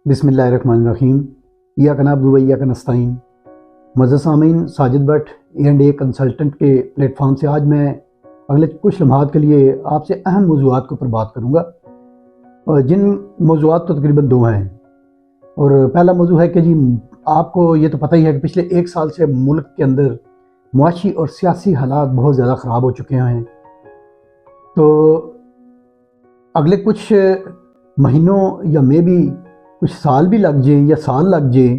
बिस्मिल्लाहिर्रहमानिर्रहीम। इय्याका नअब्दु व इय्याका नस्तईन। मुअज़्ज़ज़ सामीन, साजिद भट्ट E&A कंसल्टेंट के प्लेटफॉर्म से आज मैं अगले कुछ लम्हात के लिए आपसे अहम मौज़ूआत के ऊपर बात करूँगा, और जिन मौज़ूआत तो तकरीबन दो हैं। और पहला मौजू है कि जी आपको ये तो पता ही है कि पिछले एक साल से मुल्क के अंदर मुआशी और सियासी हालात बहुत ज़्यादा ख़राब हो चुके हैं। तो अगले कुछ महीनों या मे भी कुछ साल भी लग जाए या साल लग जाए,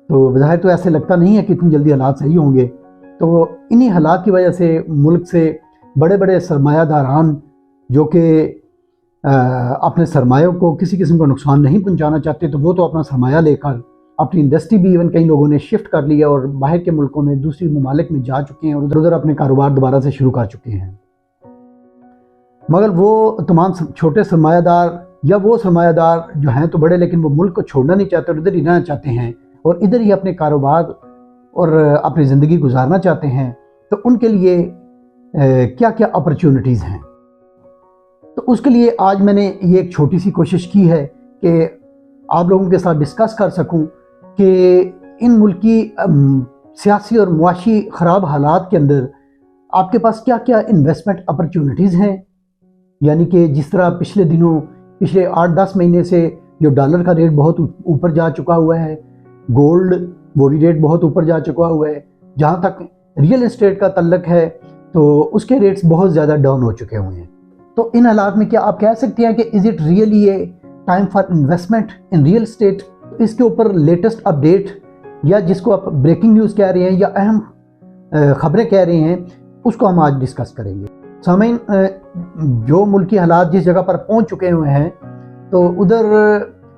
तो बज़ाहिर तो ऐसे लगता नहीं है कि इतनी जल्दी हालात सही होंगे। तो इन्हीं हालात की वजह से मुल्क से बड़े बड़े सरमायादारान जो कि अपने सरमायों को किसी किस्म का नुकसान नहीं पहुंचाना चाहते, तो वो तो अपना सरमाया लेकर अपनी इंडस्ट्री भी इवन कई लोगों ने शिफ्ट कर लिया और बाहर के मुल्कों में दूसरी ममालिक में जा चुके हैं और उधर उधर अपने कारोबार दोबारा से शुरू कर चुके हैं। मगर वो तमाम छोटे सरमायादार या वो सरमायादार जो हैं तो बड़े, लेकिन वो मुल्क को छोड़ना नहीं चाहते और इधर ही रहना चाहते हैं और इधर ही अपने कारोबार और अपनी ज़िंदगी गुजारना चाहते हैं, तो उनके लिए क्या क्या अपॉर्चुनिटीज़ हैं। तो उसके लिए आज मैंने ये एक छोटी सी कोशिश की है कि आप लोगों के साथ डिस्कस कर सकूं कि इन मुल्क की सियासी और मुआशी ख़राब हालात के अंदर आपके पास क्या क्या इन्वेस्टमेंट अपॉर्चुनिटीज़ हैं। यानी कि जिस तरह पिछले दिनों, पिछले 8-10 महीने से जो डॉलर का रेट बहुत ऊपर जा चुका हुआ है, गोल्ड वो भी रेट बहुत ऊपर जा चुका हुआ है, जहाँ तक रियल एस्टेट का तल्लक है तो उसके रेट्स बहुत ज़्यादा डाउन हो चुके हुए हैं। तो इन हालात में क्या आप कह सकते हैं कि is it really a time for investment in real estate? इसके ऊपर लेटेस्ट अपडेट या जिसको आप ब्रेकिंग न्यूज़ कह रहे हैं या अहम खबरें कह रहे हैं, उसको हम आज डिस्कस करेंगे। सामीन, जो मुल्की हालात जिस जगह पर पहुंच चुके हुए हैं, तो उधर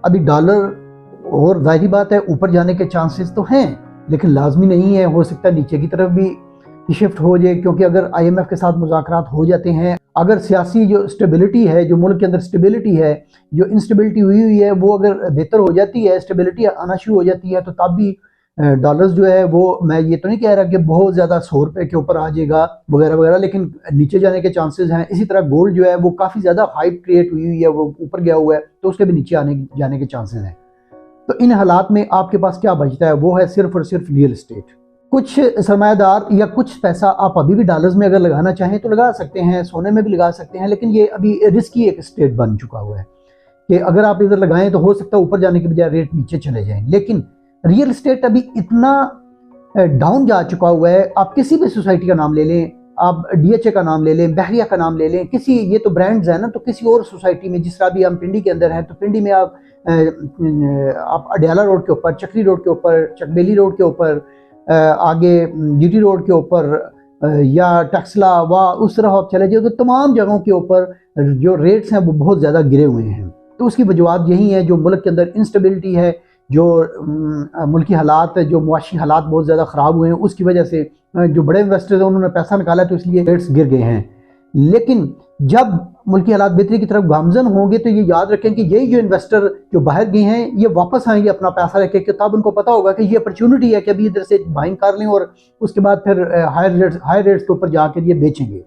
अभी डॉलर और ज़ाहिर बात है ऊपर जाने के चांसेस तो हैं, लेकिन लाजमी नहीं है, हो सकता है नीचे की तरफ भी शिफ्ट हो जाए। क्योंकि अगर IMF के साथ मुज़ाकरात हो जाते हैं, अगर सियासी जो स्टेबिलिटी है, जो मुल्क के अंदर स्टेबिलिटी है, जो इंस्टेबिलिटी हुई है वो अगर बेहतर हो जाती है, स्टेबिलिटी आना शुरू हो जाती है, तो तब भी डॉलर्स जो है वो, मैं ये तो नहीं कह रहा कि बहुत ज़्यादा 100 रुपये के ऊपर आ जाएगा वगैरह वगैरह, लेकिन नीचे जाने के चांसेस हैं। इसी तरह गोल्ड जो है वो काफ़ी ज़्यादा हाइप क्रिएट हुई है, वो ऊपर गया हुआ है, तो उसके भी नीचे जाने के चांसेस हैं। तो इन हालात में आपके पास क्या बचता है, वो है सिर्फ और सिर्फ रियल एस्टेट। कुछ सरमायादार या कुछ पैसा आप अभी भी डॉलर्स में अगर लगाना चाहें तो लगा सकते हैं, सोने में भी लगा सकते हैं, लेकिन ये अभी रिस्की एक स्टेट बन चुका हुआ है कि अगर आप इधर लगाएं तो हो सकता है ऊपर जाने के बजाय रेट नीचे चले जाएं। लेकिन रियल एस्टेट अभी इतना डाउन जा चुका हुआ है, आप किसी भी सोसाइटी का नाम ले लें, आप DHA का नाम ले लें, बहरिया का नाम ले लें, किसी, ये तो ब्रांड्स हैं ना, तो किसी और सोसाइटी में, जिस तरह भी हम पिंडी के अंदर हैं, तो पिंडी में आप अडयाला रोड के ऊपर, चक्री रोड के ऊपर, चकबेली रोड के ऊपर, आगे GT रोड के ऊपर या टक्सला व उस तरह आप चले जाओ, तो तमाम जगहों के ऊपर जो रेट्स हैं वो बहुत ज़्यादा गिरे हुए हैं। तो उसकी वजूहत यही है, जो मुल्क के अंदर इंस्टेबिलिटी है, जो मुल्की हालात, जो मुआशी हालात बहुत ज़्यादा ख़राब हुए हैं, उसकी वजह से जो बड़े इन्वेस्टर्स हैं उन्होंने पैसा निकाला तो इसलिए रेट्स गिर गए हैं। लेकिन जब मुल्की हालात बेहतरी की तरफ गामजन होंगे तो ये याद रखें कि यही जो इन्वेस्टर जो बाहर गए हैं ये वापस आएंगे अपना पैसा लेके, कि तब उनको पता होगा कि ये अपॉर्चुनिटी है कि अभी इधर से बाइंग कर लें और उसके बाद फिर हायर रेट्स के ऊपर जाकर ये बेचेंगे।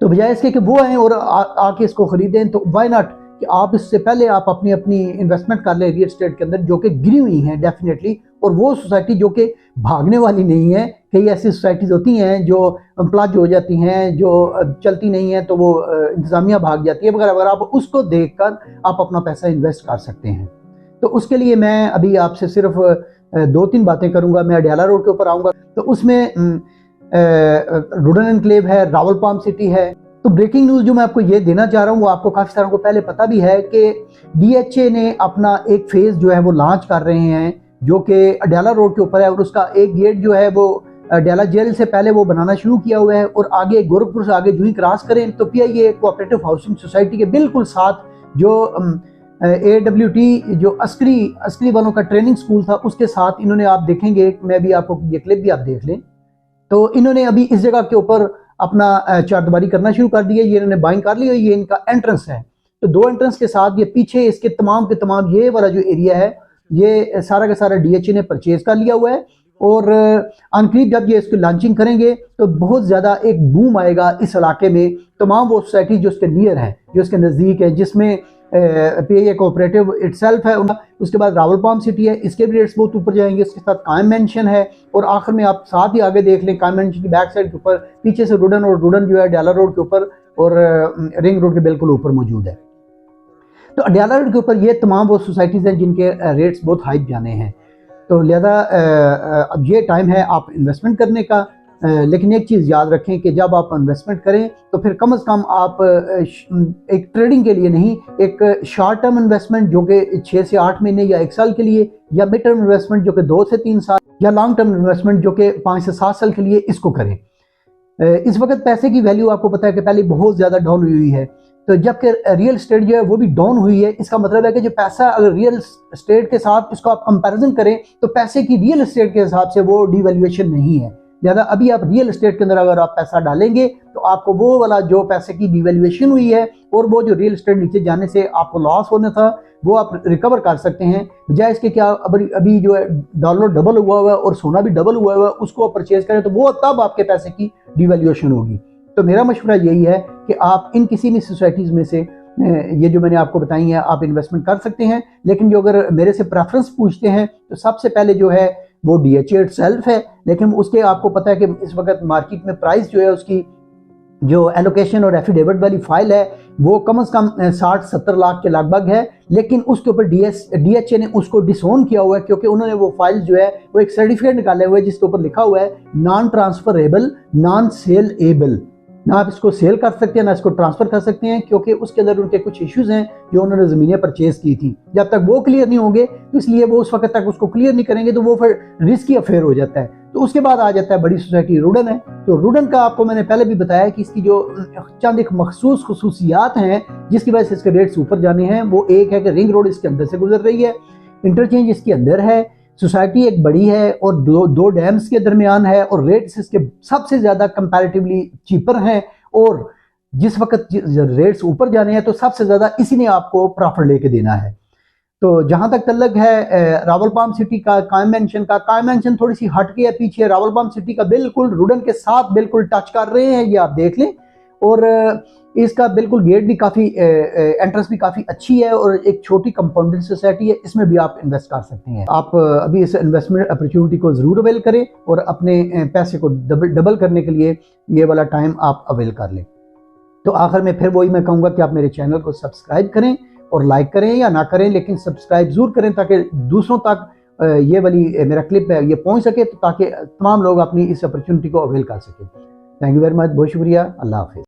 तो बजाय इसके कि वो आएँ और आके इसको ख़रीदें, तो वाई नॉट कि आप इससे पहले आप अपनी इन्वेस्टमेंट कर लें रियल एस्टेट के अंदर, जो कि गिरी हुई हैं डेफिनेटली, और वो सोसाइटी जो कि भागने वाली नहीं है। कई ऐसी सोसाइटीज़ होती हैं जो प्लाज हो जाती हैं, जो चलती नहीं हैं, तो वो इंतज़ामिया भाग जाती है, मगर अगर आप उसको देखकर आप अपना पैसा इन्वेस्ट कर सकते हैं। तो उसके लिए मैं अभी आपसे सिर्फ 2-3 बातें करूँगा। मैं अडयाला रोड के ऊपर आऊँगा, तो उसमें रुडन एनक्लेव है, रावलपाम सिटी है। तो ब्रेकिंग न्यूज़ जो मैं आपको ये देना चाह रहा हूँ वो आपको काफ़ी सारों को पहले पता भी है कि DHA ने अपना एक फेज़ जो है वो लॉन्च कर रहे हैं, जो कि अडयाला रोड के ऊपर है, और उसका एक गेट जो है वो अडयाला जेल से पहले वो बनाना शुरू किया हुआ है, और आगे गोरखपुर से आगे जो ही क्रॉस करें तो PIA कोऑपरेटिव हाउसिंग सोसाइटी के बिल्कुल साथ जो AWT जो अस्करी वालों का ट्रेनिंग स्कूल था, उसके साथ इन्होंने, आप देखेंगे, मैं भी आपको ये क्लिप भी आप देख लें, तो इन्होंने अभी इस जगह के ऊपर अपना चारदीवारी करना शुरू कर दिया। ये इन्होंने बाइंग कर लिया, ये इनका एंट्रेंस है। तो 2 एंट्रेंस के साथ ये पीछे इसके तमाम के तमाम ये वाला जो एरिया है ये सारा का सारा DHA ने परचेज कर लिया हुआ है, और अनकरीब जब ये इसकी लॉन्चिंग करेंगे तो बहुत ज़्यादा एक बूम आएगा इस इलाके में। तमाम वो सोसाइटी जो इसके नियर हैं, जो इसके नज़दीक है, जिसमें PIA कोऑपरेटिव इटसेल्फ है, उसके बाद रावलपाम सिटी है, इसके भी रेट्स बहुत ऊपर जाएंगे। उसके साथ कायम मेंशन है, और आखिर में आप साथ ही आगे देख लें कायम मेंशन की बैक साइड के ऊपर पीछे से रुडन, और रुडन जो है अडयाला रोड के ऊपर और रिंग रोड के बिल्कुल ऊपर मौजूद है। तो अडयाला रोड के ऊपर ये तमाम वो सोसाइटीज़ हैं जिनके रेट्स बहुत हाई जाने हैं। तो लिहाजा अब ये टाइम है आप इन्वेस्टमेंट करने का। लेकिन एक चीज़ याद रखें कि जब आप इन्वेस्टमेंट करें तो फिर कम से कम आप एक ट्रेडिंग के लिए नहीं, एक शॉर्ट टर्म इन्वेस्टमेंट जो कि 6 से 8 महीने या 1 साल के लिए, या मिड टर्म इन्वेस्टमेंट जो कि 2 से 3 साल, या लॉन्ग टर्म इन्वेस्टमेंट जो कि 5 से 7 साल के लिए, इसको करें। इस वक्त पैसे की वैल्यू आपको पता है कि पहले बहुत ज़्यादा डाउन हुई है, तो जबकि रियल एस्टेट जो है वो भी डाउन हुई है। इसका मतलब है कि जो पैसा अगर रियल एस्टेट के साथ इसको आप कंपैरिजन करें तो पैसे की रियल एस्टेट के हिसाब से वो डिवैल्यूएशन नहीं है। लिहाजा अभी आप रियल एस्टेट के अंदर अगर आप पैसा डालेंगे तो आपको वो वाला जो पैसे की डिवैल्यूएशन हुई है और वो जो रियल एस्टेट नीचे जाने से आपको लॉस होना था वो आप रिकवर कर सकते हैं। बजाय इसके क्या अभी जो है डॉलर डबल हुआ है और सोना भी डबल हुआ है, उसको आप परचेज करें तो वो तब आपके पैसे की डिवैल्यूएशन होगी। तो मेरा मशवरा यही है कि आप इन किसी भी सोसाइटीज़ में से ये जो मैंने आपको बताई है आप इन्वेस्टमेंट कर सकते हैं। लेकिन जो अगर मेरे से प्रेफरेंस पूछते हैं तो सबसे पहले जो है वो DHA इटसेल्फ है। लेकिन उसके आपको पता है कि इस वक्त मार्केट में प्राइस जो है उसकी जो एलोकेशन और एफिडेविट वाली फाइल है वो कम से कम 60-70 लाख के लगभग है। लेकिन उसके ऊपर DHA ने उसको डिसोन किया हुआ है, क्योंकि उन्होंने वो फाइल जो है वो एक सर्टिफिकेट निकाले हुए है जिसके ऊपर लिखा हुआ है non transferable, non saleable. ना आप इसको सेल कर सकते हैं ना इसको ट्रांसफर कर सकते हैं, क्योंकि उसके अंदर उनके कुछ इश्यूज हैं जो उन्होंने ज़मीनें परचेज की थी। जब तक वो क्लियर नहीं होंगे तो इसलिए वो उस वक्त तक उसको क्लियर नहीं करेंगे तो वो फिर रिस्की अफेयर हो जाता है। तो उसके बाद आ जाता है बड़ी सोसाइटी रुडन है। तो रुडन का आपको मैंने पहले भी बताया कि इसकी जो चंद एक मखसूस खुसूसियात हैं जिसकी वजह से इसके रेट्स ऊपर जाने हैं, वो एक है कि रिंग रोड इसके अंदर से गुजर रही है, इंटरचेंज इसके अंदर है, सोसाइटी एक बड़ी है और दो डैम्स के दरमियान है, और रेट्स इसके सबसे ज़्यादा कंपैरेटिवली चीपर हैं। और जिस वक्त रेट्स ऊपर जाने हैं तो सबसे ज़्यादा इसी ने आपको प्रॉफिट लेके देना है। तो जहाँ तक तल्लक है रावलपाम सिटी का कायम मेंशन थोड़ी सी हट के है पीछे, रावलपाम सिटी का बिल्कुल रुडन के साथ बिल्कुल टच कर रहे हैं, ये आप देख लें। और इसका बिल्कुल गेट भी काफ़ी एंट्रेंस भी काफ़ी अच्छी है और एक छोटी कंपाउंडेड सोसाइटी है, इसमें भी आप इन्वेस्ट कर सकते हैं। आप अभी इस इन्वेस्टमेंट अपॉर्चुनिटी को ज़रूर अवेल करें और अपने पैसे को डबल करने के लिए ये वाला टाइम आप अवेल कर लें। तो आखिर में फिर वही मैं कहूँगा कि आप मेरे चैनल को सब्सक्राइब करें और लाइक करें या ना करें, लेकिन सब्सक्राइब ज़रूर करें ताकि दूसरों तक ये वाली मेरा क्लिप है ये पहुँच सके, तो ताकि तमाम लोग अपनी इस अपॉर्चुनिटी को अवेल कर सकें। थैंक यू वेरी मच, बहुत शुक्रिया, अल्लाह हाफिज़।